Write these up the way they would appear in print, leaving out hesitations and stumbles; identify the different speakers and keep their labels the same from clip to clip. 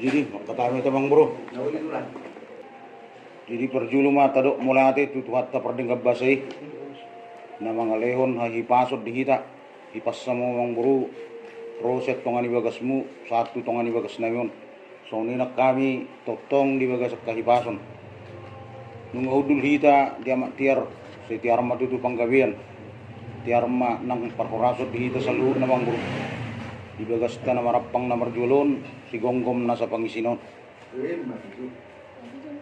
Speaker 1: Jadi kami tamang bro. Jadi perjulu mata dok mulai ate tutuhat ta perdengkap basai. Na mga lehon hipasod dihita. Hipas sa mo mang bro. Roset tongan ibagasmu satu tongan ibagas na yun. So ninak kami totong di bagas kahipason. Nung udul hita dia tiar si tiar matutu panggawian. Tiar ma nang parkorasod dihita sa luhur na mang bro. Di bagas ta na marapang na marjulon si gonggom na sa pangisinon.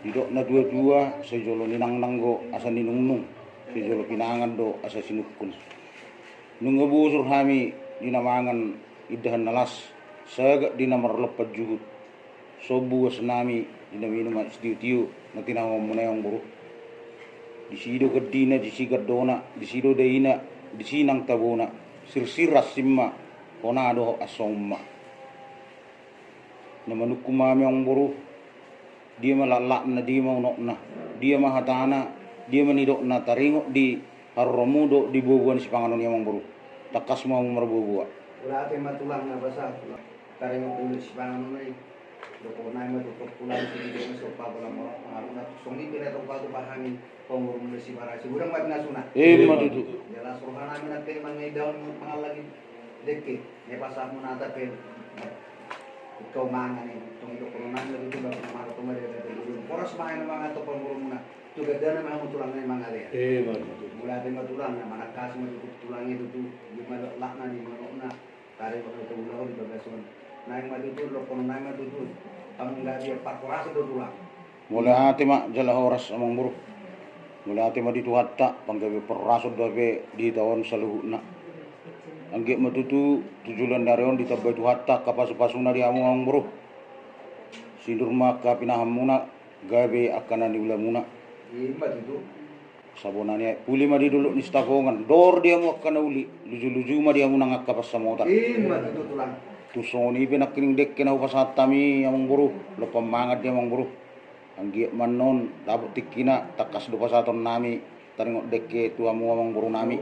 Speaker 1: Didok na dua-dua sa jolo ninang nanggo asa ninungnung. Si jolo pinangan do asa sinukun. Nung ngabusur kami dinamangan idahan nalas saga dinamarlepat juhut. So buwas nami dinaminum at istiu-tiu na tinawang mo na yung buro. Disido kadina, disigat dona, disido daina, disinang tabona, sirsiras simma, konado asomma. Namanuk kumami ang buro, dia malalak na dia maunok na, dia mahatana, dia manidok na taringok di haromudo di bubuan si panganon yang buro. Takas mau marbubuwa.
Speaker 2: Wala ate matulang na basa, taringok di si panganon na doko na matutok pulang si dia masuk pa pala mo na songi pinatok pa to bahangin pangurung na si para sigurang mat nasuna.
Speaker 1: Matutu.
Speaker 2: Jelas rohana namin natin man ngay daw mga lagi deke, ne pasah mo na tapel. Ikaw mangan ni tong ito ko man lagi tuba ko maro to mare dulu. Poros main mga to pangurung na. Juga dana mga tulang na mga ale.
Speaker 1: Matutu.
Speaker 2: Mula din matulang na manakas mo tulang itu tu di malak na ni manok na tarik ko to ulo di bagason. Naing matutu lo kono naing matutu. Kamu enggak dia pakoras do tulang.
Speaker 1: Mula ate ma jala horas amang buro. Mula ate ma dituhatta panggawe perasod dawe di tahun saluhuna. Angge matutu tujulan darion ditabay tuhatta kapasu-pasuna di amu amang buro. Sindur maka pinahamuna gawe akana di ulamuna.
Speaker 2: Matutu.
Speaker 1: Sabonanya puli ma di dulu ni stafongan. Dor dia mo akana uli. Luju-luju ma dia mo nangak kapas sa mota.
Speaker 2: Matutu tulang.
Speaker 1: Tusoni pinakining dek kena upasatami amang buro. Lopam mangat dia amang buro. Anggi manon dapat tikina takas dupa saton nami taringok dekke tuamu amang buru nami.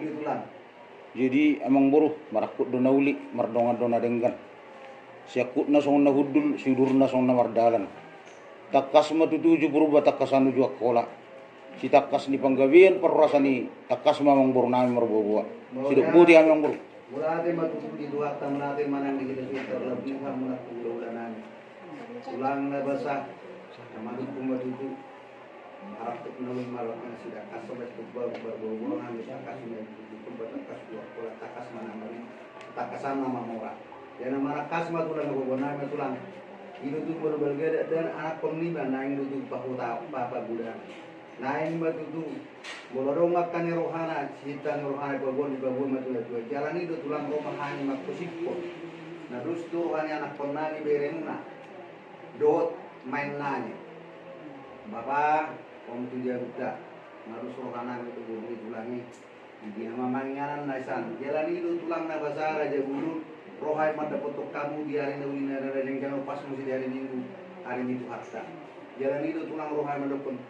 Speaker 1: Jadi amang buru marakut do nauli mardonga do na denggan. Siakut na song na hudul sidur na song na mardalan. Takas matutuju berubah takasan nuju akola. Si takas ni panggawian perrasani takas mamang buru nami marbubuwa. Siduk budi amang buru.
Speaker 2: Mula ate matutu di dua tam nate manang di kita terlebih kamu nak ulang ulang na basa. Naman kung matutu harap tuk nawin malakan sida kasobet kubal berbuang bisa kasih itu batakas dua pola takas mana mana takasan nama mora dan nama kas matulang ngobona matulang itu tuh berbeda dan anak pemliba naing itu pahuta papa budak naing matutu bolorong makan rohana cita rohana babon di babon matulang dua jalan itu tulang rumah hani makusipko nah terus tuh anak penani beremuna dot main nanya Bapak om tujuh budak harus rohana itu bumi tulangi dia mamanganan naisan jalan itu tulang na basara aja bulu rohai mada potok kamu di hari ini ada yang jangan pas mesti di hari itu harta jalan itu tulang rohai mada pun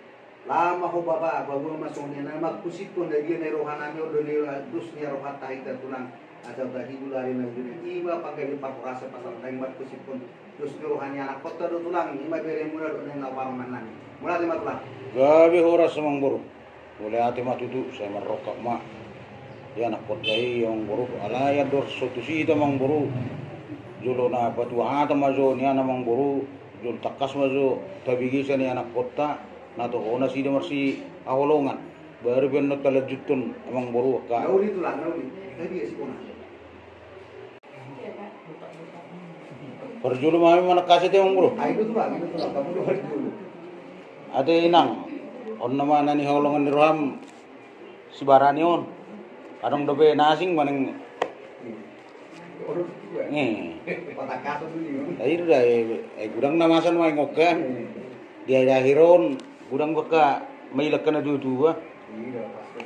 Speaker 2: lama ho bapak babu masuknya nama kusip pun dari dia rohana me udah dus nia rohata itu tulang asal tadi dulu hari ini iba pakai di pakurasa pasal tembak kusip pun dus rohani anak kota do tulang iba bere mula do nang awang manan mula di matlah
Speaker 1: Gabi horas amang buru. Boleh ate matutu saya marokak ma. Ya anak kota yang buru alaya dor sotu sita mang buru. Julo na patu ata mazo ni anamang buru. Jul takas mazo tabigisa ni anak kota. Nato ona sida marsi awolongan. Baru ben talajutun amang buru ka.
Speaker 2: nauli tulang nauli tadi si kona
Speaker 1: Perjulu mami mana kasih teh buru.
Speaker 2: itu tulang kamu do hari dulu
Speaker 1: Ate inang. On naman ni holongan ni Roham si Barani on. Adong dobe nasing maneng
Speaker 2: patakaso dulu
Speaker 1: air dah gudang namasan mai ngokan. Dia ahiron gudang baka may lakana dua.
Speaker 2: iya pasti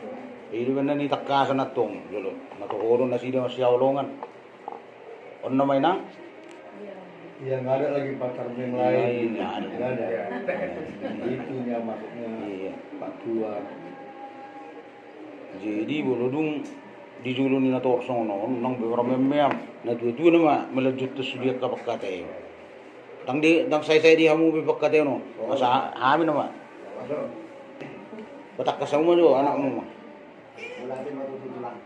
Speaker 1: Ini benar ni takasan atong jolo. Natuhoron na sida masya holongan. On naman nang
Speaker 2: ya nggak ada lagi pakar yang lain
Speaker 1: nggak ada.
Speaker 2: nggak ada itunya maksudnya
Speaker 1: Iya.
Speaker 2: Pak Tuan
Speaker 1: Jadi bolodung di julu ni nator sono nang beberapa memem na dua nama melajut tu sudia kapakate. Dang saya di hamu bibak kate no. Masa amin nama. Batak kasama jo anakmu mah.
Speaker 2: Mulai matutulang.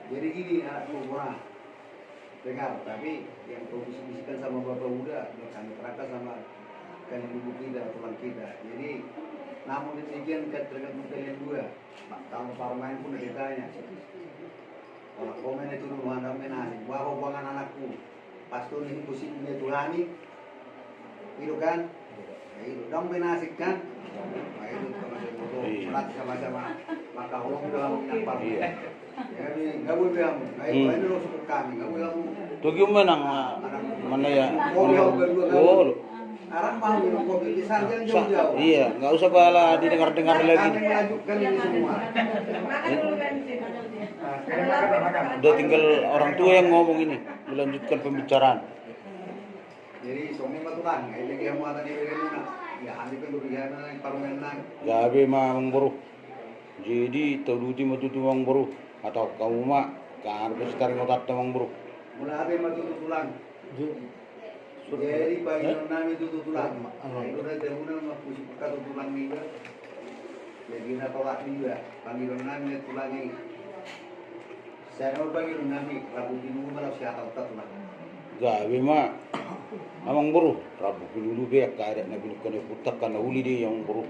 Speaker 2: Jadi gini anakku murah. Dengar, tapi yang kau bisik-bisikkan sama bapak muda, kami terangkan sama kan ibu kita, tulang kita. Jadi, namun demikian tergantung kalian dua. Kalau parmain pun ditanya. Kalau komen itu rumah anda menasih, wah buangan anakku. Pastor ini punya Tuhani, itu kan? Ya, itu dong menasih kan? Nah itu sama sama-sama maka Allah dalam menyampar. Jadi nggak boleh bilang, ini lo suka kami, nggak boleh kamu.
Speaker 1: Tuh gimana mana ya? Oh,
Speaker 2: Arah paham minum kopi di sana jauh-jauh.
Speaker 1: iya, nggak usah bala didengar-dengar lagi.
Speaker 2: Kami melanjutkan ini semua.
Speaker 1: Udah tinggal orang tua yang ngomong ini, melanjutkan pembicaraan.
Speaker 2: Jadi suami matulang, ay lagi ang mga tanibigan muna. Ya, hindi ko lubihan na ng parumenan.
Speaker 1: Gabi mamang buru. Jadi taduti matutu mang buru atau kamu mak kan besar ngotat mang buru.
Speaker 2: Mula atin matutulang. Jadi Panginoon namin tututulang. Ito na tayo na magpusip katutulang nila. Jadi natawag nila. Panginoon namin tulangin. Saya naman Panginoon namin, rabutin mo malaw siya katutulang.
Speaker 1: Gabi mak amang buru. Rabu pilulu be kaya na binukan putak kan uli di yang buru.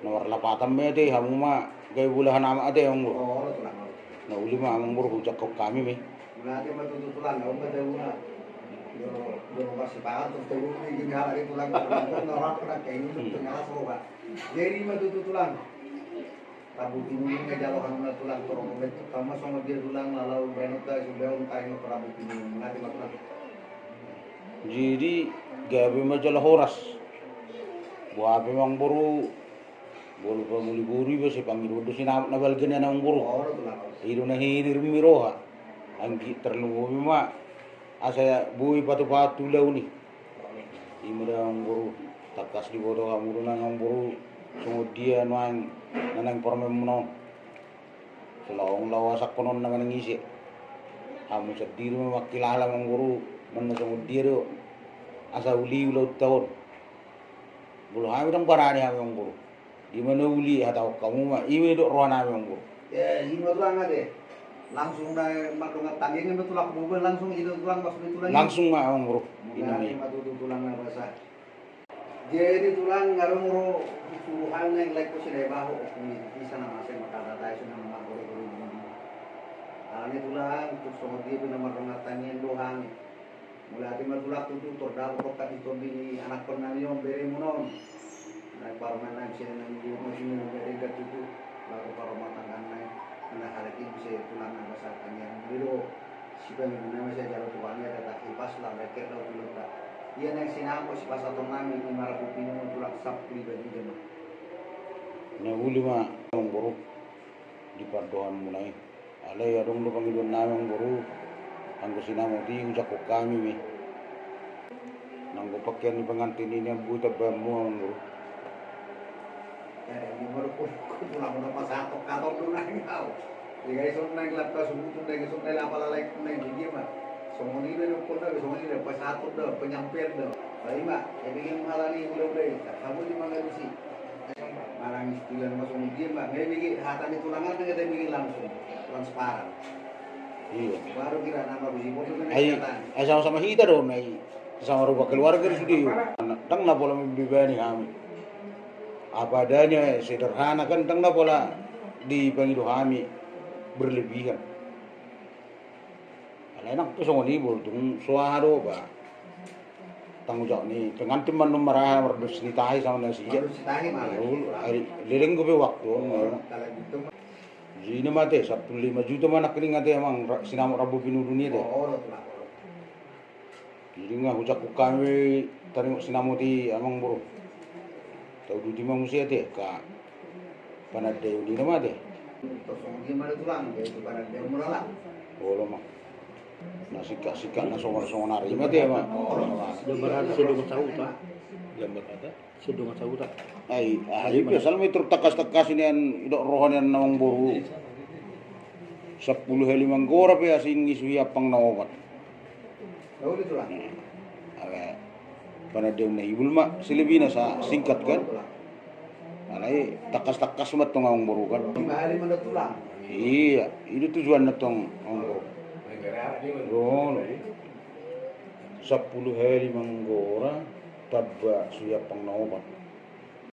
Speaker 1: Nawar lapatan me de hamu mak gay bulahan ama ade yang buru.
Speaker 2: Oo, tulang.
Speaker 1: Na uli mak amang buru hujak kau kami me.
Speaker 2: Mula atin matutulang. Ako ba tayo na? Yo masih paham terus tayo ni ginhala rin tulang. Narak na kayo nung tengah soba. Jadi matutulang. Rabutin mo nga jalokan na tulang turong kama sama dia tulang lalau benot da sudah tayo rabutin mo ngati matulang.
Speaker 1: Jadi gabi majalah horas. Buape mang buru. Bolu pamuli buri ba si pangiru do sinam na balgen na ang buru.
Speaker 2: Oo, tulang.
Speaker 1: Hiro na hirir miroha. Ang terluwi ma asa bui patu-patu law ni. Imura ang buru. Takas di bodo amuro na ang buru. Sungod dia noang nanang porme munon. Selaong lawasak konon na ngisi. Hamu sa diro makilala ang buru. Man sungod dia do asa uli ulo taon. Bulu kami dong parani ang buru. Di mana uli atau kamu mah ini do ruana ang buru.
Speaker 2: Ya, ini tulang ada. Langsung na maklungat tanging ng tulak buban langsung ito tulang pas tulang.
Speaker 1: Langsung mah ang buru.
Speaker 2: Ini matutulang na basa. Jadi tulang ngarong suruhan na yung like ko sila baho isa na masay makala tayo sa mga guru-guru. Ani tulang terus kemudian itu nama rongatan yang dohang. Mula ati matulak tutur daw ko ka dito bini anak ko na niyo bere mo non. Nagparman siya ng buo mo sino bere ka tutu bago para matanggan na halakin bisa tulang na basa kanya. Pero siya may naman siya jalo tuwanya kata ipas lang leker daw tulog ka. Iyan ang sinako si pasatong namin ni marapupino ng tulak sa pribadi dyan.
Speaker 1: Na uli mah ang buru di pardohan mo na eh. Alay adong lo pangilon namin ang buru. Ang gusto namin di ujak ko kami me. Nang gupakyan ni pengantin ini ang buta bamu ang buru.
Speaker 2: Di marupun ko tulak mo na pasatok katong doon na ikaw. Di guys, kung naglap ka sumutong na gusto na palalay ko na hindi mah. Sumuni na yung punta, sumuni na pasatok daw, penyampir daw. Baik mak, ibigin mo halani ulo-ulo. Kamu di mga lusi. Marang istilah masuk dia mak, ibigin hatan di tulangan na ibigin langsung transparan.
Speaker 1: Iya.
Speaker 2: Baru kira nama busi bodo na
Speaker 1: Ay sama-sama kita dong ay sama rumah keluarga di studio. Tang na pola membebani kami. Apa adanya sederhana kan tang na pola di pangido kami berlebihan. Enak tu semua ni tung suaro ba. Tanggung jawab ni pengantin man marah merdus nitahi sama nasi je. Liring ko waktu. Jadi mate 15 juta mana kering ate emang sinamo rabu pinudu ni de. Jadi nga hujak ko kami taring sinamo ti amang buru. Tau du di mamusia te ka panade di nama de.
Speaker 2: Terus dia mana tulang, itu panade murala.
Speaker 1: Bolo mah. Nasika-sika na somar-somar nari mati mah.
Speaker 3: Gambaran sedungan sauta. Gambaran sedungan sauta.
Speaker 1: Ay, biasa may takas-takas ini an idok rohan yan namang buru. 10 halimang gora pa asing isuya pang nawat.
Speaker 2: Tahu itu lah.
Speaker 1: Awe, Panadeng na ibul mak silibina sa singkat kan. Alay takas-takas mat tong awang buru kan.
Speaker 2: 5 hari mana tulang.
Speaker 1: Iya, itu tujuan na tong awang buru. Gono. 10 hari manggora tabba suya pangnobat.